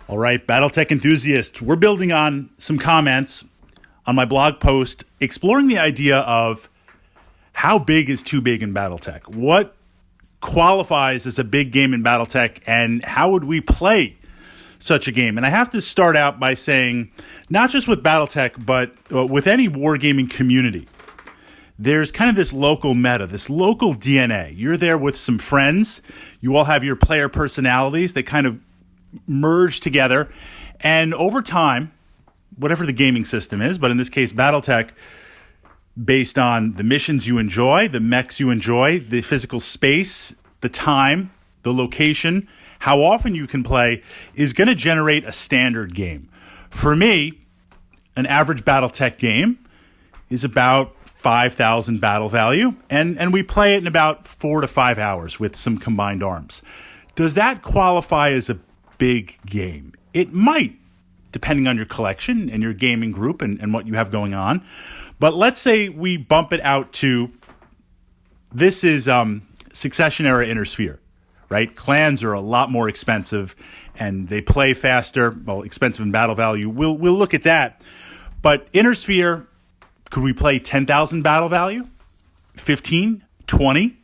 All right, Battletech enthusiasts, we're building on some comments on my blog post exploring the idea of how big is too big in Battletech? What qualifies as a big game in Battletech, and how would we play such a game? And I have to start out by saying, not just with Battletech, but with any wargaming community, there's kind of this local meta, this local DNA. You're there with some friends. You all have your player personalities. They kind of merge together. And over time, whatever the gaming system is, but in this case, Battletech, based on the missions you enjoy, the mechs you enjoy, the physical space, the time, the location, how often you can play, is going to generate a standard game. For me, an average Battletech game is about 5,000 battle value, and we play it in about 4 to 5 hours with some combined arms. Does that qualify as a big game? It might, depending on your collection and your gaming group and what you have going on. But let's say we bump it out to, this is Succession era Inner Sphere, right? Clans are a lot more expensive and they play faster, well, expensive in battle value. We'll look at that. But Inner Sphere, could we play 10,000 battle value? 15? 20?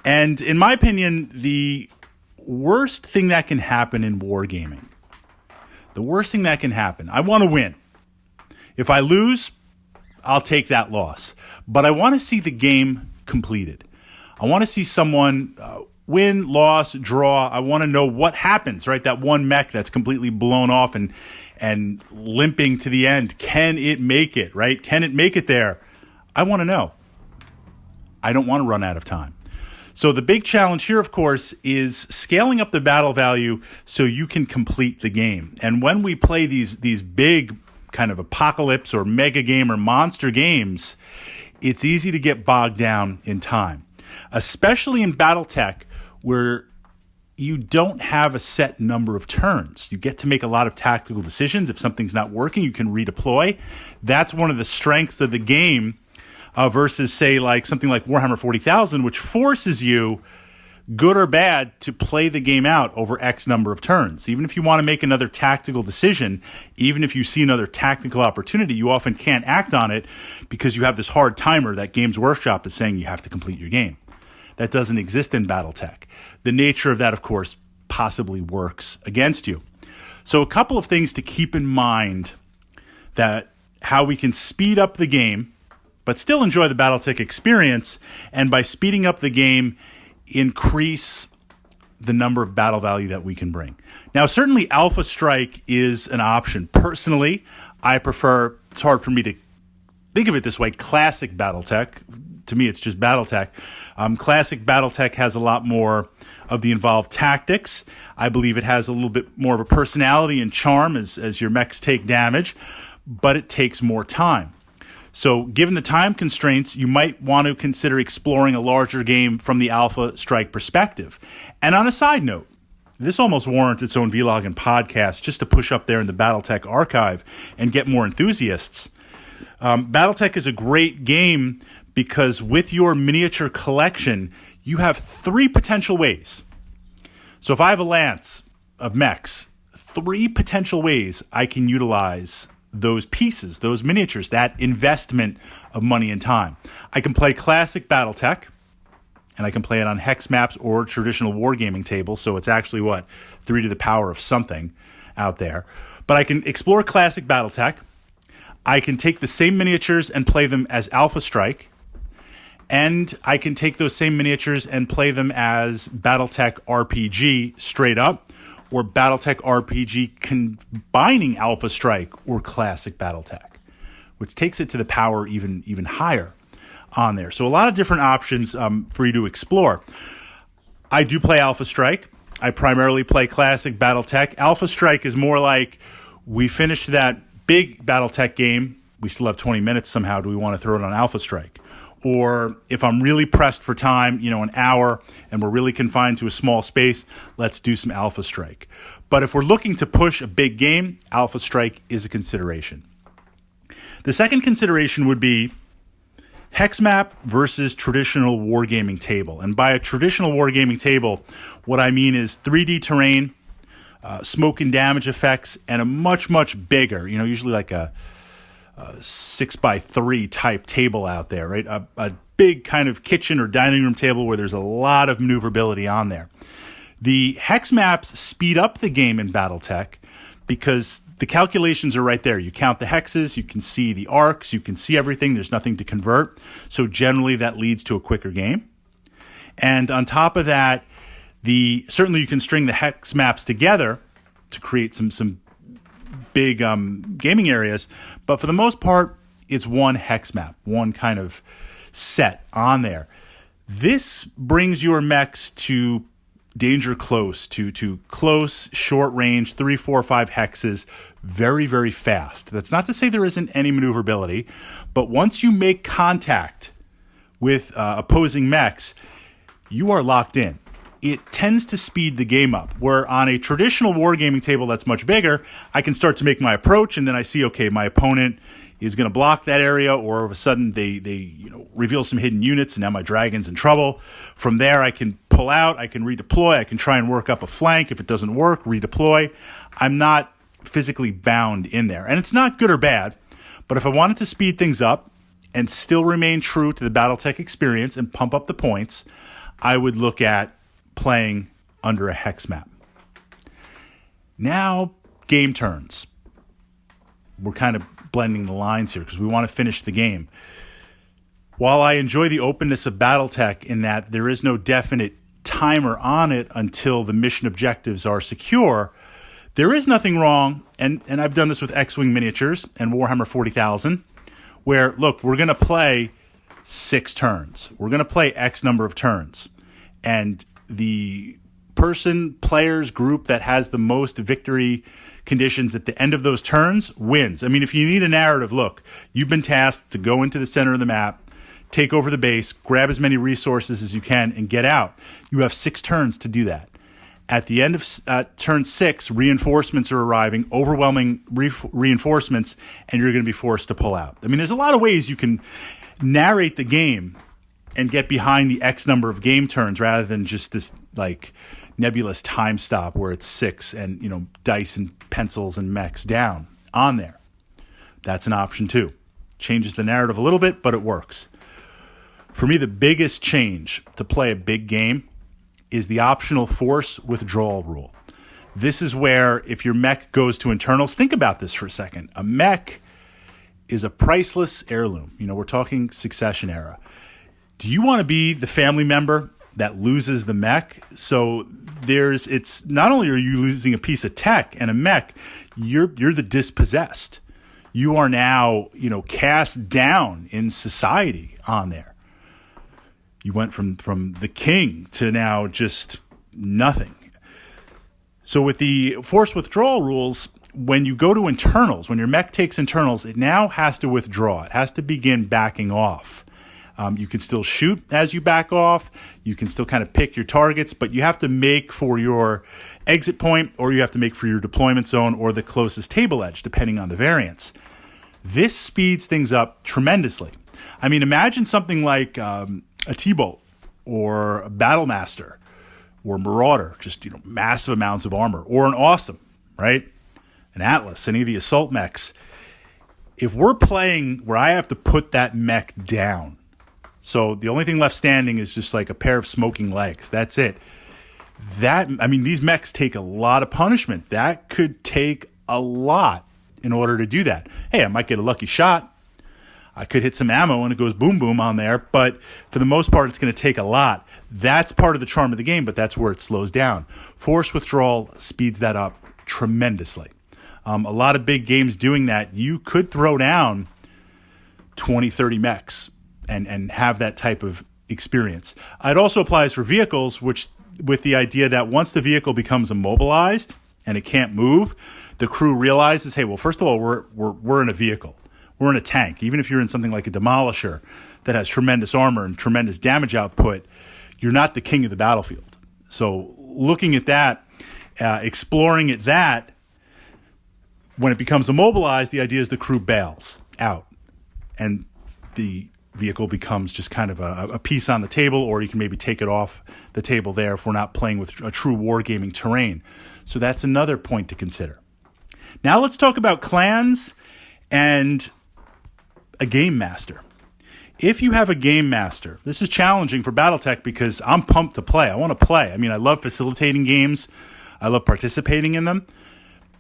And in my opinion, the worst thing that can happen in wargaming, the worst thing that can happen, I want to win. If I lose, I'll take that loss. But I want to see the game completed. I want to see someone win, loss, draw. I want to know what happens, right? That one mech that's completely blown off and limping to the end. Can it make it, right? Can it make it there? I want to know. I don't want to run out of time. So the big challenge here, of course, is scaling up the battle value so you can complete the game. And when we play these big kind of apocalypse or mega game or monster games, it's easy to get bogged down in time, especially in Battletech where you don't have a set number of turns. You get to make a lot of tactical decisions. If something's not working, you can redeploy. That's one of the strengths of the game versus, say, like something like Warhammer 40,000, which forces you, good or bad, to play the game out over X number of turns. Even if you want to make another tactical decision, even if you see another tactical opportunity, you often can't act on it because you have this hard timer that Games Workshop is saying you have to complete your game. That doesn't exist in Battletech. The nature of that, of course, possibly works against you. So a couple of things to keep in mind, that how we can speed up the game but still enjoy the Battletech experience, and by speeding up the game, increase the number of battle value that we can bring. Now, certainly Alpha Strike is an option. Personally, I prefer, it's hard for me to think of it this way, classic Battletech. To me, it's just Battletech. Classic Battletech has a lot more of the involved tactics. I believe it has a little bit more of a personality and charm as your mechs take damage, but it takes more time. So given the time constraints, you might want to consider exploring a larger game from the Alpha Strike perspective. And on a side note, this almost warrants its own vlog and podcast just to push up there in the Battletech archive and get more enthusiasts. Battletech is a great game because with your miniature collection, you have 3 potential ways. So if I have a lance of mechs, 3 potential ways I can utilize those pieces, those miniatures, that investment of money and time. I can play classic Battletech, and I can play it on hex maps or traditional wargaming tables, so it's actually, 3 to the power of something out there. But I can explore classic Battletech. I can take the same miniatures and play them as Alpha Strike, and I can take those same miniatures and play them as Battletech RPG straight up, or Battletech RPG combining Alpha Strike or classic Battletech, which takes it to the power even higher on there. So a lot of different options for you to explore. I do play Alpha Strike. I primarily play classic Battletech. Alpha Strike is more like, we finished that big Battletech game, we still have 20 minutes somehow, do we want to throw it on Alpha Strike? Or if I'm really pressed for time, an hour, and we're really confined to a small space, let's do some Alpha Strike. But if we're looking to push a big game, Alpha Strike is a consideration. The second consideration would be hex map versus traditional wargaming table. And by a traditional wargaming table, what I mean is 3D terrain, smoke and damage effects, and a much, much bigger, usually like a 6x3 type table out there, right? A big kind of kitchen or dining room table where there's a lot of maneuverability on there. The hex maps speed up the game in Battletech because the calculations are right there. You count the hexes, you can see the arcs, you can see everything. There's nothing to convert. So generally that leads to a quicker game. And on top of that, certainly you can string the hex maps together to create some big gaming areas. But for the most part, it's one hex map, one kind of set on there. This brings your mechs to danger close, to close, short range, 3, 4, 5 hexes, very, very fast. That's not to say there isn't any maneuverability, but once you make contact with opposing mechs, you are locked in. It tends to speed the game up, where on a traditional wargaming table that's much bigger, I can start to make my approach, and then I see, okay, my opponent is going to block that area, or all of a sudden they reveal some hidden units, and now my dragon's in trouble. From there, I can pull out, I can redeploy, I can try and work up a flank. If it doesn't work, redeploy. I'm not physically bound in there. And it's not good or bad, but if I wanted to speed things up and still remain true to the Battletech experience and pump up the points, I would look at playing under a hex map. Now, game turns. We're kind of blending the lines here because we want to finish the game. While I enjoy the openness of Battletech in that there is no definite timer on it until the mission objectives are secure, there is nothing wrong, and I've done this with X-Wing miniatures and Warhammer 40,000, where, look, we're going to play 6 turns. We're going to play X number of turns. And the players group that has the most victory conditions at the end of those turns wins. I mean, if you need a narrative, look, you've been tasked to go into the center of the map, take over the base, grab as many resources as you can, and get out. You have 6 turns to do that. At the end of turn 6, reinforcements are arriving, overwhelming reinforcements, and you're going to be forced to pull out. I mean, there's a lot of ways you can narrate the game and get behind the X number of game turns rather than just this like nebulous time stop where it's 6 and dice and pencils and mechs down on there. That's an option too. Changes the narrative a little bit, but it works. For me, the biggest change to play a big game is the optional force withdrawal rule. This is where if your mech goes to internals, think about this for a second. A mech is a priceless heirloom. We're talking Succession era. Do you want to be the family member that loses the mech? So it's not only are you losing a piece of tech and a mech, you're the dispossessed. You are now, cast down in society on there. You went from the king to now just nothing. So with the force withdrawal rules, when you go to internals, when your mech takes internals, it now has to withdraw. It has to begin backing off. You can still shoot as you back off. You can still kind of pick your targets, but you have to make for your exit point, or you have to make for your deployment zone or the closest table edge, depending on the variance. This speeds things up tremendously. I mean, imagine something like a T-Bolt or a Battlemaster or Marauder, just massive amounts of armor, or an Awesome, right? An Atlas, any of the assault mechs. If we're playing where I have to put that mech down, so the only thing left standing is just like a pair of smoking legs. That's it. These mechs take a lot of punishment. That could take a lot in order to do that. Hey, I might get a lucky shot. I could hit some ammo and it goes boom, boom on there. But for the most part, it's going to take a lot. That's part of the charm of the game, but that's where it slows down. Force withdrawal speeds that up tremendously. A lot of big games doing that, you could throw down 20, 30 mechs and have that type of experience. It also applies for vehicles, which with the idea that once the vehicle becomes immobilized and it can't move, the crew realizes, hey, well, first of all, we're in a vehicle. We're in a tank. Even if you're in something like a Demolisher that has tremendous armor and tremendous damage output, you're not the king of the battlefield. So looking at that, exploring at that, when it becomes immobilized, the idea is the crew bails out and the vehicle becomes just kind of a piece on the table, or you can maybe take it off the table there if we're not playing with a true wargaming terrain. So that's another point to consider. Now let's talk about clans and a game master. If you have a game master, this is challenging for Battletech because I'm pumped to play. I want to play. I mean, I love facilitating games. I love participating in them,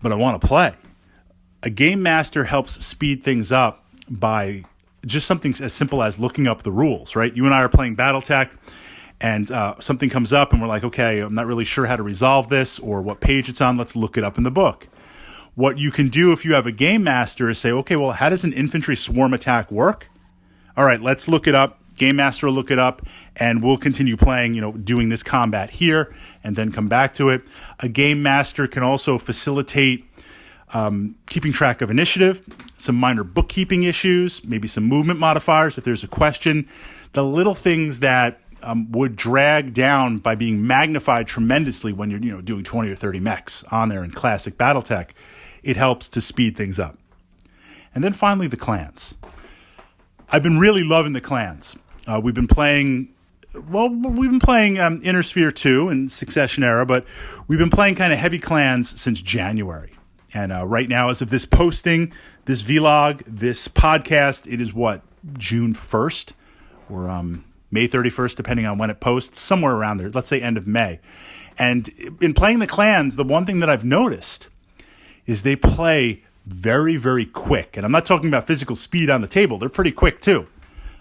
but I want to play. A game master helps speed things up by just something as simple as looking up the rules, right? You and I are playing Battletech, and something comes up, and we're like, okay, I'm not really sure how to resolve this or what page it's on. Let's look it up in the book. What you can do if you have a game master is say, okay, well, how does an infantry swarm attack work? All right, let's look it up. Game master will look it up, and we'll continue playing, doing this combat here, and then come back to it. A game master can also facilitate keeping track of initiative, some minor bookkeeping issues, maybe some movement modifiers if there's a question. The little things that would drag down by being magnified tremendously when you're doing 20 or 30 mechs on there in classic Battletech. It helps to speed things up. And then finally, the clans. I've been really loving the clans. We've been playing Inner Sphere 2 and Succession Era, but we've been playing kind of heavy clans since January. And right now, as of this posting, this vlog, this podcast, it is June 1st or May 31st, depending on when it posts, somewhere around there. Let's say end of May. And in playing the clans, the one thing that I've noticed is they play very, very quick. And I'm not talking about physical speed on the table. They're pretty quick, too.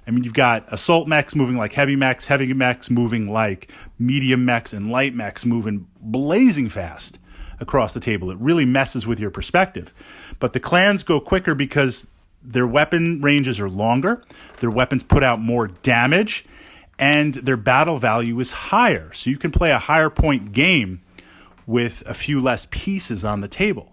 I mean, you've got assault mechs moving like heavy mechs moving like medium mechs, and light mechs moving blazing fast across the table. It really messes with your perspective. But the clans go quicker because their weapon ranges are longer, their weapons put out more damage, and their battle value is higher. So you can play a higher point game with a few less pieces on the table.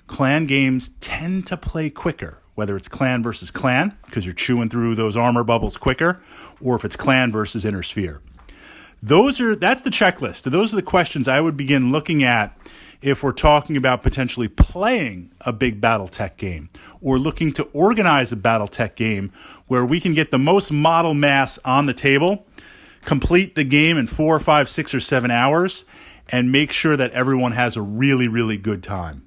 Clan games tend to play quicker, whether it's clan versus clan, because you're chewing through those armor bubbles quicker, or if it's clan versus Inner Sphere. That's the checklist. Those are the questions I would begin looking at if we're talking about potentially playing a big Battletech game or looking to organize a Battletech game where we can get the most model mass on the table, complete the game in 4 or 5, 6 or 7 hours, and make sure that everyone has a really, really good time.